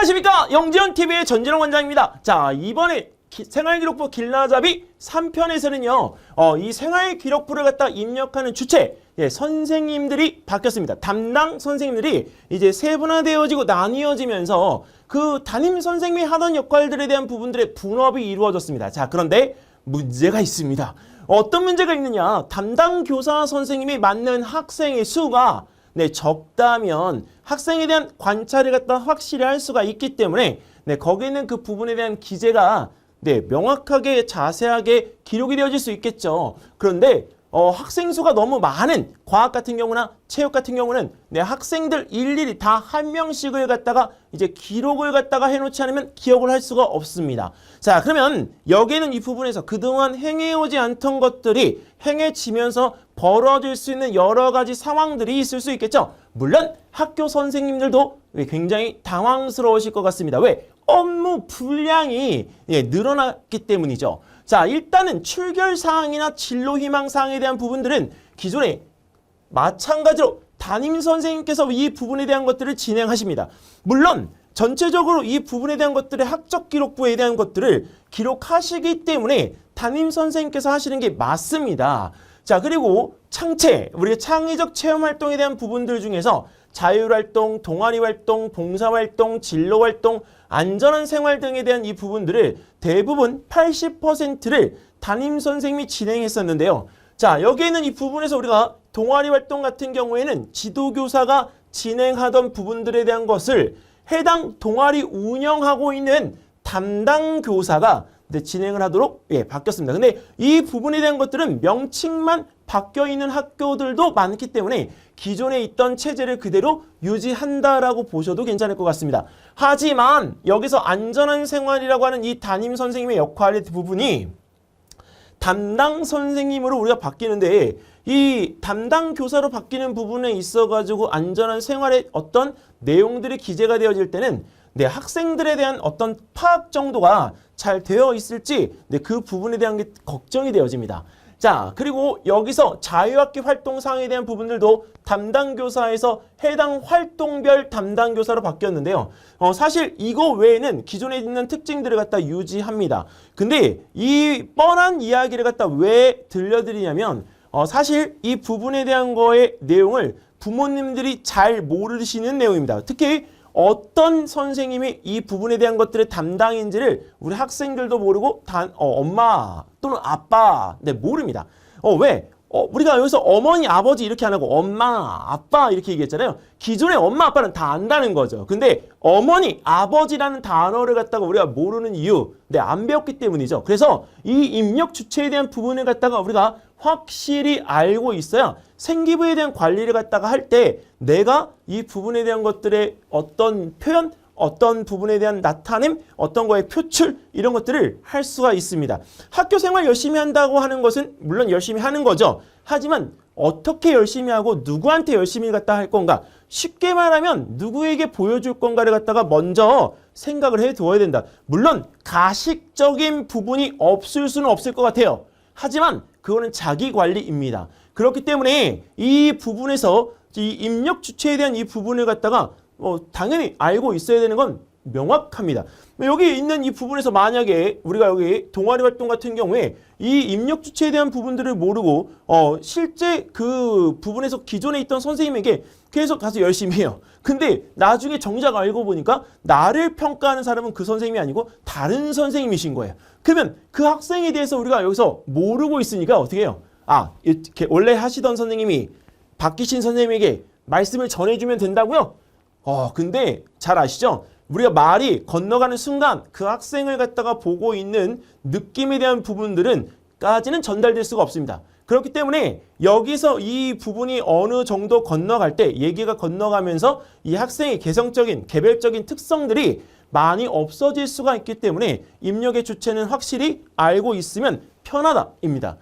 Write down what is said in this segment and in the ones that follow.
안녕하십니까, 영지연TV의 전진홍 원장입니다. 자, 이번에 생활기록부 길라잡이 3편에서는요 이 생활기록부를 갖다 입력하는 주체 선생님들이 바뀌었습니다. 담당 선생님들이 이제 세분화되어지고 나뉘어지면서 그 담임 선생님이 하던 역할들에 대한 부분들의 분업이 이루어졌습니다. 자, 그런데 문제가 있습니다. 어떤 문제가 있느냐, 담당 교사 선생님이 맡는 학생의 수가 적다면 학생에 대한 관찰을 갖다 확실히 할 수가 있기 때문에 거기에 있는 그 부분에 대한 기재가 명확하게 자세하게 기록이 되어질 수 있겠죠. 그런데 학생 수가 너무 많은 과학 같은 경우나 체육 같은 경우는 학생들 일일이 다 한 명씩을 갖다가 이제 기록을 갖다가 해놓지 않으면 기억을 할 수가 없습니다. 자, 그러면 여기에는 이 부분에서 그동안 행해오지 않던 것들이 행해지면서 벌어질 수 있는 여러 가지 상황들이 있을 수 있겠죠. 물론 학교 선생님들도 굉장히 당황스러우실 것 같습니다. 왜? 업무 분량이 늘어났기 때문이죠. 자, 일단은 출결사항이나 진로희망사항에 대한 부분들은 기존에 마찬가지로 담임선생님께서 이 부분에 대한 것들을 진행하십니다. 물론 전체적으로 이 부분에 대한 것들의 학적기록부에 대한 것들을 기록하시기 때문에 담임선생님께서 하시는 게 맞습니다. 자, 그리고 창체, 우리가 창의적 체험활동에 대한 부분들 중에서 자율활동, 동아리활동, 봉사활동, 진로활동, 안전한 생활 등에 대한 이 부분들을 대부분 80%를 담임선생님이 진행했었는데요. 자, 여기에는 이 부분에서 우리가 동아리활동 같은 경우에는 지도교사가 진행하던 부분들에 대한 것을 해당 동아리 운영하고 있는 담당 교사가 진행을 하도록 바뀌었습니다. 근데 이 부분에 대한 것들은 명칭만 바뀌어 있는 학교들도 많기 때문에 기존에 있던 체제를 그대로 유지한다라고 보셔도 괜찮을 것 같습니다. 하지만 여기서 안전한 생활이라고 하는 이 담임 선생님의 역할의 부분이 담당 선생님으로 우리가 바뀌는데, 이 담당 교사로 바뀌는 부분에 있어가지고 안전한 생활의 어떤 내용들이 기재가 되어질 때는 학생들에 대한 어떤 파악 정도가 잘 되어 있을지 그 부분에 대한 게 걱정이 되어집니다. 자, 그리고 여기서 자유학기 활동사항에 대한 부분들도 담당 교사에서 해당 활동별 담당 교사로 바뀌었는데요. 사실 이거 외에는 기존에 있는 특징들을 갖다 유지합니다. 근데 이 뻔한 이야기를 갖다 왜 들려드리냐면 사실 이 부분에 대한 거의 내용을 부모님들이 잘 모르시는 내용입니다. 특히 어떤 선생님이 이 부분에 대한 것들의 담당인지를 우리 학생들도 모르고 엄마 또는 아빠 모릅니다. 왜? 우리가 여기서 어머니, 아버지 이렇게 안 하고 엄마, 아빠 이렇게 얘기했잖아요. 기존에 엄마, 아빠는 다 안다는 거죠. 근데 어머니, 아버지라는 단어를 갖다가 우리가 모르는 이유, 안 배웠기 때문이죠. 그래서 이 입력 주체에 대한 부분을 갖다가 우리가 확실히 알고 있어야 생기부에 대한 관리를 갖다가 할 때 내가 이 부분에 대한 것들의 어떤 표현, 어떤 부분에 대한 나타냄, 어떤 거의 표출 이런 것들을 할 수가 있습니다. 학교 생활 열심히 한다고 하는 것은 물론 열심히 하는 거죠. 하지만 어떻게 열심히 하고 누구한테 열심히 갖다 할 건가? 쉽게 말하면 누구에게 보여줄 건가를 갖다가 먼저 생각을 해두어야 된다. 물론 가식적인 부분이 없을 수는 없을 것 같아요. 하지만 그거는 자기 관리입니다. 그렇기 때문에 이 부분에서 이 입력 주체에 대한 이 부분을 갖다가 당연히 알고 있어야 되는 건 명확합니다. 여기 있는 이 부분에서 만약에 우리가 여기 동아리 활동 같은 경우에 이 입력 주체에 대한 부분들을 모르고 실제 그 부분에서 기존에 있던 선생님에게 계속 가서 열심히 해요. 근데 나중에 정작 알고 보니까 나를 평가하는 사람은 그 선생님이 아니고 다른 선생님이신 거예요. 그러면 그 학생에 대해서 우리가 여기서 모르고 있으니까 어떻게 해요? 이렇게 원래 하시던 선생님이 바뀌신 선생님에게 말씀을 전해주면 된다고요? 근데 잘 아시죠? 우리가 말이 건너가는 순간 그 학생을 갖다가 보고 있는 느낌에 대한 부분들은 까지는 전달될 수가 없습니다. 그렇기 때문에 여기서 이 부분이 어느 정도 건너갈 때 얘기가 건너가면서 이 학생의 개성적인 개별적인 특성들이 많이 없어질 수가 있기 때문에 입력의 주체는 확실히 알고 있으면 편하다입니다.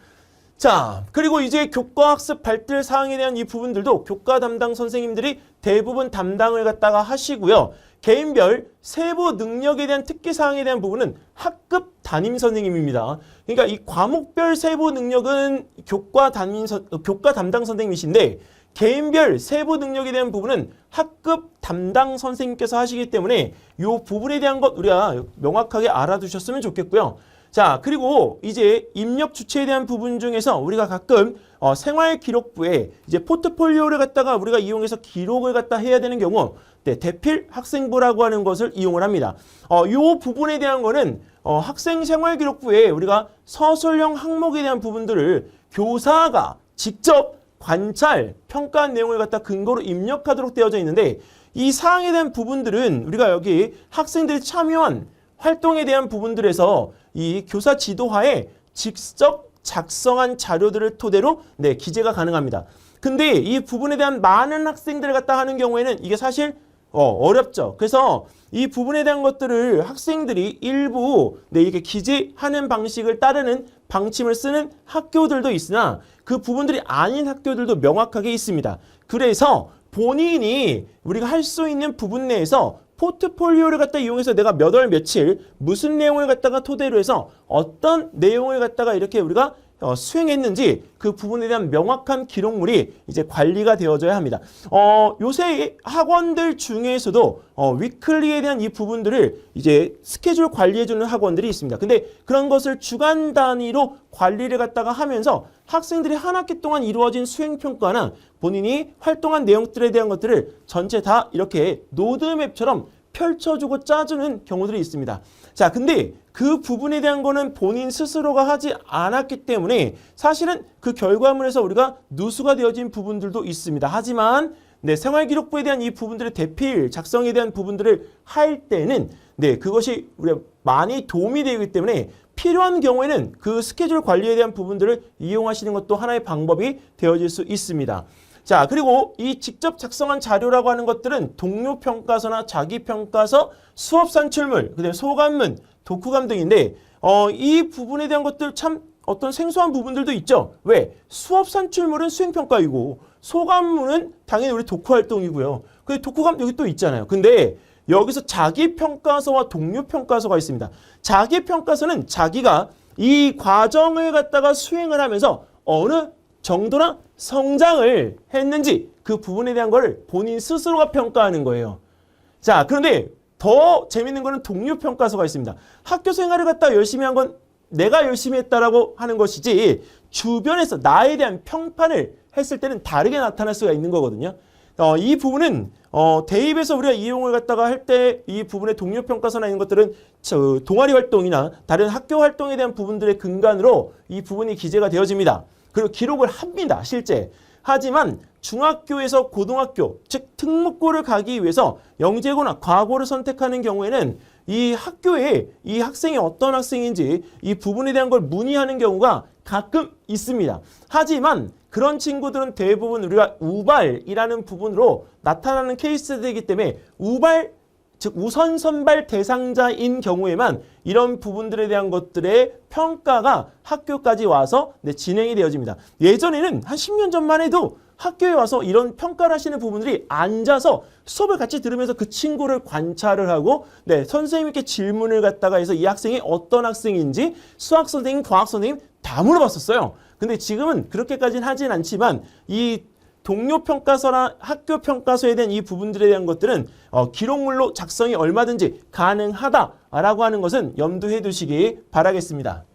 자, 그리고 이제 교과학습 발달 사항에 대한 이 부분들도 교과 담당 선생님들이 대부분 담당을 갖다가 하시고요. 개인별 세부 능력에 대한 특기 사항에 대한 부분은 학급 담임 선생님입니다. 그러니까 이 과목별 세부 능력은 교과 담당 선생님이신데 개인별 세부 능력에 대한 부분은 학급 담당 선생님께서 하시기 때문에 이 부분에 대한 것 우리가 명확하게 알아두셨으면 좋겠고요. 자, 그리고 이제 입력 주체에 대한 부분 중에서 우리가 가끔 생활기록부에 이제 포트폴리오를 갖다가 우리가 이용해서 기록을 갖다 해야 되는 경우 네, 대필 학생부라고 하는 것을 이용을 합니다. 이 부분에 대한 거는 학생 생활기록부에 우리가 서술형 항목에 대한 부분들을 교사가 직접 관찰, 평가한 내용을 갖다 근거로 입력하도록 되어져 있는데 이 사항에 대한 부분들은 우리가 여기 학생들이 참여한 활동에 대한 부분들에서 이 교사 지도하에 직접 작성한 자료들을 토대로 네, 기재가 가능합니다. 근데 이 부분에 대한 많은 학생들을 갖다 하는 경우에는 이게 사실 어렵죠. 그래서 이 부분에 대한 것들을 학생들이 일부 네, 이게 기재하는 방식을 따르는 방침을 쓰는 학교들도 있으나 그 부분들이 아닌 학교들도 명확하게 있습니다. 그래서 본인이 우리가 할 수 있는 부분 내에서 포트폴리오를 갖다 이용해서 내가 몇 월 며칠 무슨 내용을 갖다가 토대로 해서 어떤 내용을 갖다가 이렇게 우리가 수행했는지 그 부분에 대한 명확한 기록물이 이제 관리가 되어져야 합니다. 요새 학원들 중에서도 위클리에 대한 이 부분들을 이제 스케줄 관리해주는 학원들이 있습니다. 근데 그런 것을 주간 단위로 관리를 갖다가 하면서 학생들이 한 학기 동안 이루어진 수행평가나 본인이 활동한 내용들에 대한 것들을 전체 다 이렇게 노드맵처럼 펼쳐주고 짜주는 경우들이 있습니다. 자, 근데 그 부분에 대한 거는 본인 스스로가 하지 않았기 때문에 사실은 그 결과물에서 우리가 누수가 되어진 부분들도 있습니다. 하지만 네, 생활기록부에 대한 이 부분들의 대필, 작성에 대한 부분들을 할 때는 네, 그것이 우리가 많이 도움이 되기 때문에 필요한 경우에는 그 스케줄 관리에 대한 부분들을 이용하시는 것도 하나의 방법이 되어질 수 있습니다. 자, 그리고 이 직접 작성한 자료라고 하는 것들은 동료평가서나 자기평가서, 수업산출물, 그다음에 소감문, 독후감 등인데 이 부분에 대한 것들 참 어떤 생소한 부분들도 있죠. 왜? 수업산출물은 수행평가이고 소감문은 당연히 우리 독후활동이고요. 근데 독후감 여기 또 있잖아요. 근데 여기서 자기평가서와 동료평가서가 있습니다. 자기평가서는 자기가 이 과정을 갖다가 수행을 하면서 어느 정도나 성장을 했는지 그 부분에 대한 걸 본인 스스로가 평가하는 거예요. 자, 그런데 더 재밌는 거는 동료평가서가 있습니다. 학교 생활을 갖다 열심히 한 건 내가 열심히 했다라고 하는 것이지 주변에서 나에 대한 평판을 했을 때는 다르게 나타날 수가 있는 거거든요. 이 부분은 대입에서 우리가 이용을 갖다가 할 때 이 부분의 동료평가서나 이런 것들은 동아리 활동이나 다른 학교 활동에 대한 부분들의 근간으로 이 부분이 기재가 되어집니다. 그리고 기록을 합니다. 실제. 하지만 중학교에서 고등학교, 즉 특목고를 가기 위해서 영재고나 과고를 선택하는 경우에는 이 학교에 이 학생이 어떤 학생인지 이 부분에 대한 걸 문의하는 경우가 가끔 있습니다. 하지만 그런 친구들은 대부분 우리가 우발이라는 부분으로 나타나는 케이스들이기 때문에 우발, 즉 우선 선발 대상자인 경우에만 이런 부분들에 대한 것들의 평가가 학교까지 와서 진행이 되어집니다. 예전에는 한 10년 전만 해도 학교에 와서 이런 평가를 하시는 부분들이 앉아서 수업을 같이 들으면서 그 친구를 관찰을 하고 선생님께 질문을 갖다가 해서 이 학생이 어떤 학생인지 수학 선생님, 과학 선생님 다 물어봤었어요. 근데 지금은 그렇게까지는 하진 않지만 이 동료 평가서나 학교 평가서에 대한 이 부분들에 대한 것들은 기록물로 작성이 얼마든지 가능하다라고 하는 것은 염두해 두시기 바라겠습니다.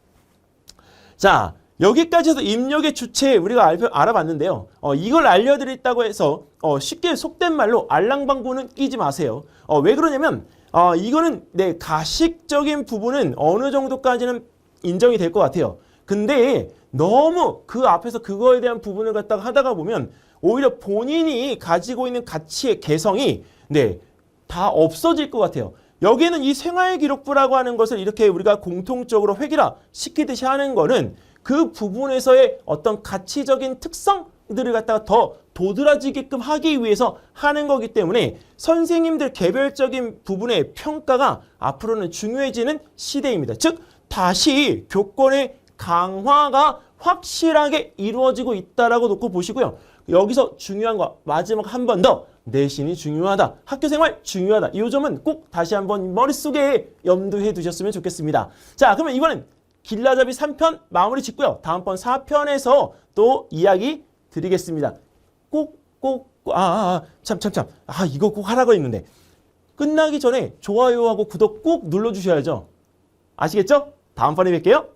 자, 여기까지 해서 입력의 주체 우리가 알아봤는데요. 이걸 알려드렸다고 해서 쉽게 속된 말로 알랑방구는 끼지 마세요. 왜 그러냐면 이거는 가식적인 부분은 어느 정도까지는 인정이 될 것 같아요. 근데 너무 그 앞에서 그거에 대한 부분을 갖다가 하다가 보면 오히려 본인이 가지고 있는 가치의 개성이 다 없어질 것 같아요. 여기에는 이 생활기록부라고 하는 것을 이렇게 우리가 공통적으로 획일화 시키듯이 하는 거는 그 부분에서의 어떤 가치적인 특성들을 갖다가 더 도드라지게끔 하기 위해서 하는 거기 때문에 선생님들 개별적인 부분의 평가가 앞으로는 중요해지는 시대입니다. 즉 다시 교권의 강화가 확실하게 이루어지고 있다라고 놓고 보시고요. 여기서 중요한 거 마지막 한 번 더 내신이 중요하다. 학교생활 중요하다. 이 점은 꼭 다시 한번 머릿속에 염두해 두셨으면 좋겠습니다. 자, 그러면 이번엔 길라잡이 3편 마무리 짓고요. 다음번 4편에서 또 이야기 드리겠습니다. 꼭 참. 이거 꼭 하라고 했는데. 끝나기 전에 좋아요하고 구독 꼭 눌러주셔야죠. 아시겠죠? 다음번에 뵐게요.